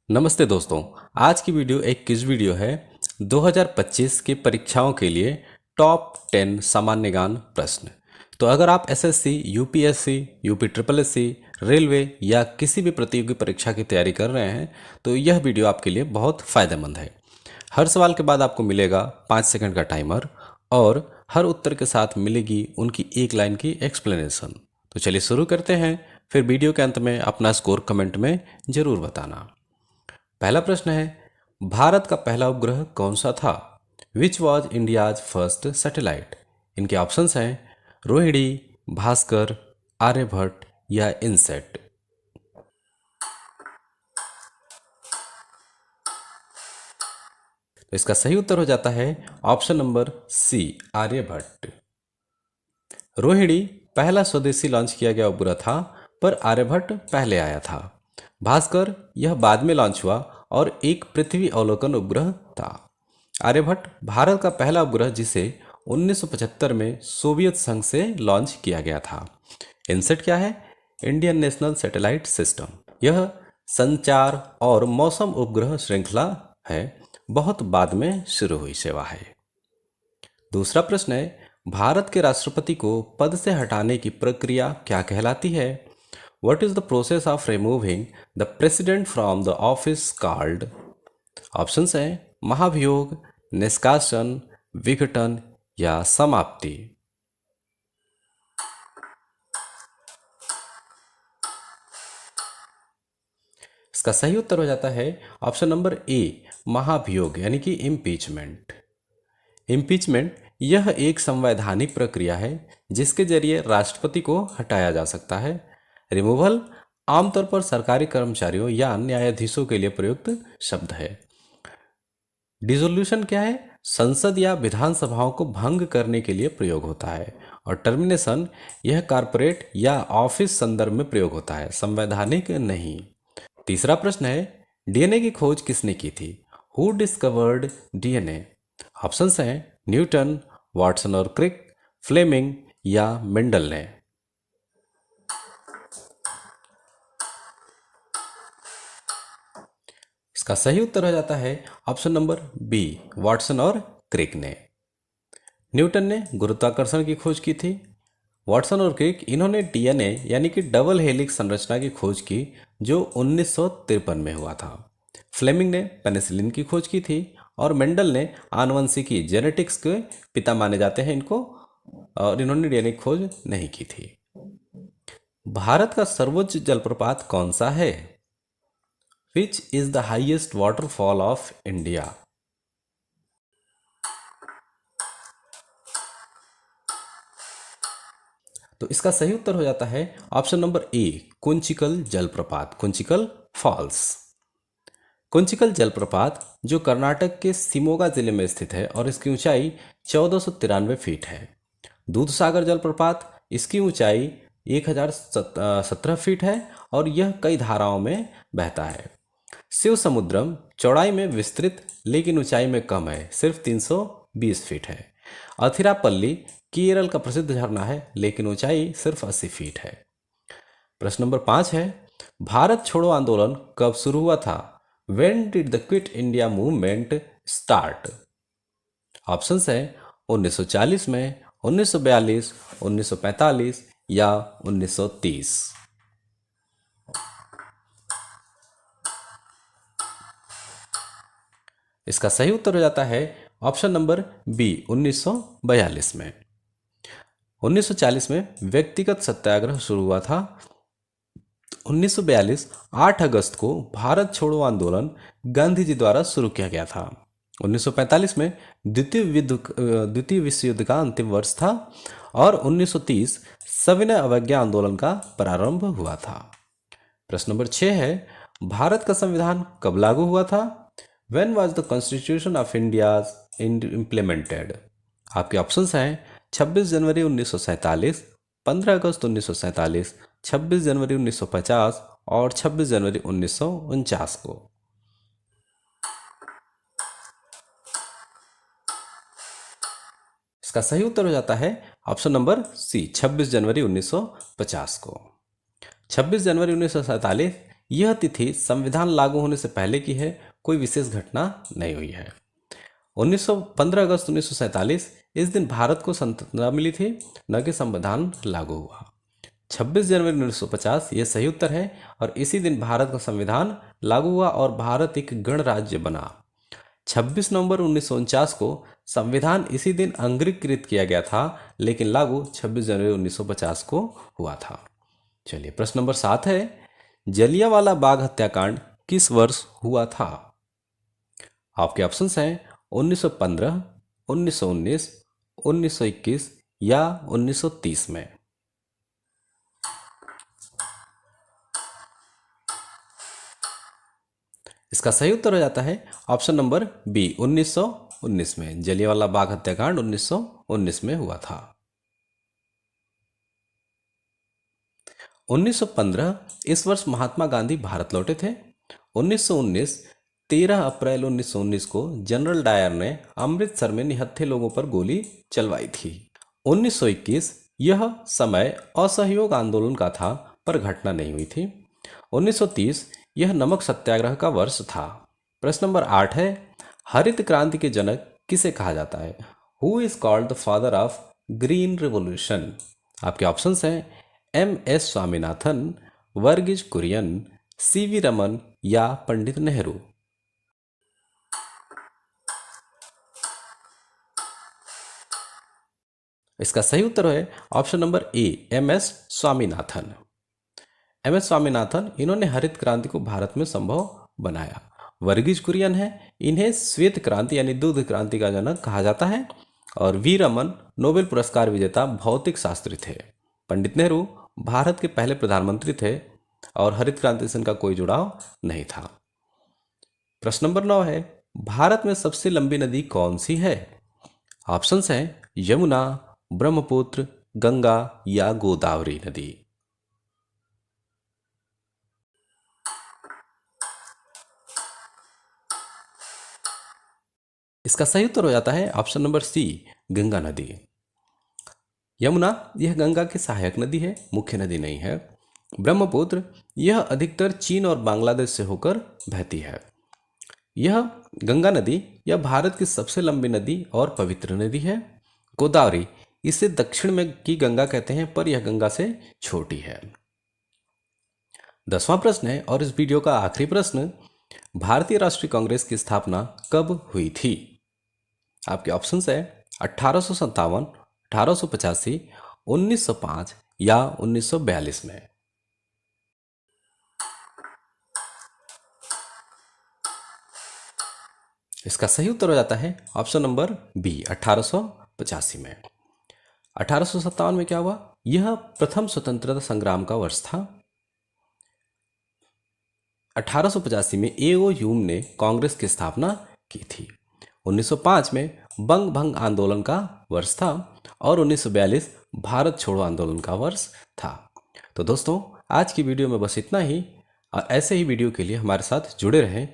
नमस्ते दोस्तों। आज की वीडियो एक क्विज वीडियो है 2025 के परीक्षाओं के लिए टॉप 10 सामान्य ज्ञान प्रश्न। तो अगर आप SSC, UPSC, UP triple SC, railway या किसी भी प्रतियोगी परीक्षा की तैयारी कर रहे हैं तो यह वीडियो आपके लिए बहुत फ़ायदेमंद है। हर सवाल के बाद आपको मिलेगा 5 सेकंड का टाइमर और हर उत्तर के साथ मिलेगी उनकी एक लाइन की एक्सप्लेनेशन। तो चलिए शुरू करते हैं। फिर वीडियो के अंत में अपना स्कोर कमेंट में ज़रूर बताना। पहला प्रश्न है, भारत का पहला उपग्रह कौन सा था? Which was India's first satellite? इनके ऑप्शंस हैं रोहिणी, भास्कर, आर्यभट्ट या इनसेट। तो इसका सही उत्तर हो जाता है option number C, Aryabhata. Rohini पहला स्वदेशी लॉन्च किया गया उपग्रह था, पर आर्यभट्ट पहले आया था। भास्कर यह बाद में लॉन्च हुआ और एक पृथ्वी अवलोकन उपग्रह था। आर्यभट्ट भारत का पहला उपग्रह जिसे 1975 में सोवियत संघ से लॉन्च किया गया था। इनसेट क्या है? Indian national satellite system. यह संचार और मौसम उपग्रह श्रृंखला है, बहुत बाद में शुरू हुई सेवा है। दूसरा प्रश्न है, भारत के राष्ट्रपति को पद से हटाने की प्रक्रिया क्या कहलाती है? What is the process of removing the president from the office called? Options हैं महाभियोग, निष्कासन, विघटन या समाप्ति। इसका सही उत्तर हो जाता है ऑप्शन नंबर ए, महाभियोग यानी कि इम्पीचमेंट। इम्पीचमेंट यह एक संवैधानिक प्रक्रिया है जिसके जरिए राष्ट्रपति को हटाया जा सकता है। रिमूवल आमतौर पर सरकारी कर्मचारियों या न्यायाधीशों के लिए प्रयुक्त शब्द है। डिसोल्यूशन क्या है? संसद या विधानसभाओं को भंग करने के लिए प्रयोग होता है। और टर्मिनेशन यह कॉरपोरेट या ऑफिस संदर्भ में प्रयोग होता है, संवैधानिक नहीं। तीसरा प्रश्न है, डीएनए की खोज किसने की थी? Who discovered DNA? ऑप्शंस हैं न्यूटन, वाटसन और क्रिक, फ्लेमिंग या मेंडल ने। इसका सही उत्तर हो जाता है ऑप्शन नंबर बी, वाटसन और क्रिक ने। न्यूटन ने गुरुत्वाकर्षण की खोज की थी। वाटसन और क्रिक इन्होंने डीएनए यानी कि डबल हेलिक्स संरचना की खोज की जो 1953 में हुआ था। फ्लेमिंग ने पेनिसिलिन की खोज की थी और मेंडल ने आनुवंशिकी जेनेटिक्स के पिता माने जाते हैं इनको, और इन्होंने डीएनए की खोज नहीं की थी। भारत का सर्वोच्च जलप्रपात कौन सा है? Which is the highest waterfall of India? तो इसका सही उत्तर हो जाता है ऑप्शन नंबर ए, कुंचिकल जलप्रपात, कुंचिकल फॉल्स। कुंचिकल जलप्रपात जो कर्नाटक के शिमोगा जिले में स्थित है और इसकी ऊंचाई 1493 फीट है। दूधसागर जलप्रपात, इसकी ऊंचाई 1017 फीट है और यह कई धाराओं में बहता है। शिव समुद्रम चौड़ाई में विस्तृत लेकिन ऊंचाई में कम है, सिर्फ 320 फीट है। अथिरापल्ली केरल का प्रसिद्ध झरना है लेकिन ऊंचाई सिर्फ 80 फीट है। प्रश्न नंबर 5 है, भारत छोड़ो आंदोलन कब शुरू हुआ था? When did the quit India movement start? Options है 1940 में, 1942, 1945 या 1930। इसका सही उत्तर हो जाता है ऑप्शन नंबर बी, 1942 में। 1940 में व्यक्तिगत सत्याग्रह शुरू हुआ था। 1942 8 अगस्त को भारत छोड़ो आंदोलन गांधी जी द्वारा शुरू किया गया था। 1945 में द्वितीय विश्व युद्ध का अंतिम वर्ष था और 1930 सविनय अवज्ञा आंदोलन का प्रारंभ हुआ था। प्रश्न नंबर 6 है, भारत का संविधान कब लागू हुआ था? When was the Constitution of India implemented? आपके ऑप्शंस हैं 26 जनवरी 1947, 15 अगस्त 1947, 26 जनवरी 1950 और 26 जनवरी 1949 को। इसका सही उत्तर हो जाता है ऑप्शन नंबर सी, 26 जनवरी 1950 को। 26 जनवरी 1947 यह तिथि संविधान लागू होने से पहले की है, कोई विशेष घटना नहीं हुई है। 15 अगस्त 1947 इस दिन भारत को स्वतंत्रता मिली थी, न कि संविधान लागू हुआ। 26 जनवरी 1950 ये सही उत्तर है, और इसी दिन भारत का संविधान लागू हुआ और भारत एक गणराज्य बना। 26 नवंबर 1949 को संविधान इसी दिन अंगीकृत किया गया था, लेकिन लागू 26 जनवरी 1950 को हुआ था। चलिए प्रश्न नंबर 7 है, जलियांवाला बाग हत्याकांड किस वर्ष हुआ था? आपके ऑप्शंस हैं 1915, 1919, 1921 या 1930 में। इसका सही उत्तर हो जाता है ऑप्शन नंबर बी 1919 में। जलियांवाला बाग हत्याकांड 1919 में हुआ था। 1915 इस वर्ष महात्मा गांधी भारत लौटे थे। 1919 13 अप्रैल 1919 को जनरल डायर ने अमृतसर में निहत्थे लोगों पर गोली चलवाई थी। 1921 यह समय असहयोग आंदोलन का था, पर घटना नहीं हुई थी। 1930 यह नमक सत्याग्रह का वर्ष था। प्रश्न नंबर 8 है, हरित क्रांति के जनक किसे कहा जाता है? Who is called the father of green revolution? आपके ऑप्शंस हैं MS स्वामीनाथन, वर्गीज कुरियन, CV रमन या पंडित नेहरू। इसका सही उत्तर है option number A MS Swaminathan. MS Swaminathan, इन्होंने हरित क्रांति को भारत में संभव बनाया। वर्गीज कुरियन है, इन्हें श्वेत क्रांति यानी दूध क्रांति का जनक कहा जाता है। और वी रमन नोबेल पुरस्कार विजेता भौतिक शास्त्री थे। पंडित नेहरू भारत के पहले प्रधानमंत्री थे और हरित क्रांति से इनका कोई जुड़ाव नहीं था। प्रश्न नंबर 9 है, भारत में सबसे लंबी नदी कौन सी है? ऑप्शंस हैं यमुना, ब्रह्मपुत्र, गंगा या गोदावरी नदी। इसका सही उत्तर हो जाता है ऑप्शन नंबर सी गंगा नदी। यमुना यह गंगा की सहायक नदी है, मुख्य नदी नहीं है। ब्रह्मपुत्र यह अधिकतर चीन और बांग्लादेश से होकर बहती है। यह गंगा नदी यह भारत की सबसे लंबी नदी और पवित्र नदी है। गोदावरी इसे दक्षिण में की गंगा कहते हैं, पर यह गंगा से छोटी है। 10वां प्रश्न है और इस वीडियो का आखिरी प्रश्न, भारतीय राष्ट्रीय कांग्रेस की स्थापना कब हुई थी? आपके ऑप्शंस है 1857, 1885, 1905 या 1942 में। इसका सही उत्तर हो जाता है ऑप्शन नंबर बी 1885 में। 1857 में क्या हुआ? यह प्रथम स्वतंत्रता संग्राम का वर्ष था। 1885 में A.O. ह्यूम ने कांग्रेस की स्थापना की थी। 1905 में बंग भंग आंदोलन का वर्ष था और 1942 भारत छोड़ो आंदोलन का वर्ष था। तो दोस्तों आज की वीडियो में बस इतना ही। ऐसे ही वीडियो के लिए हमारे साथ जुड़े रहें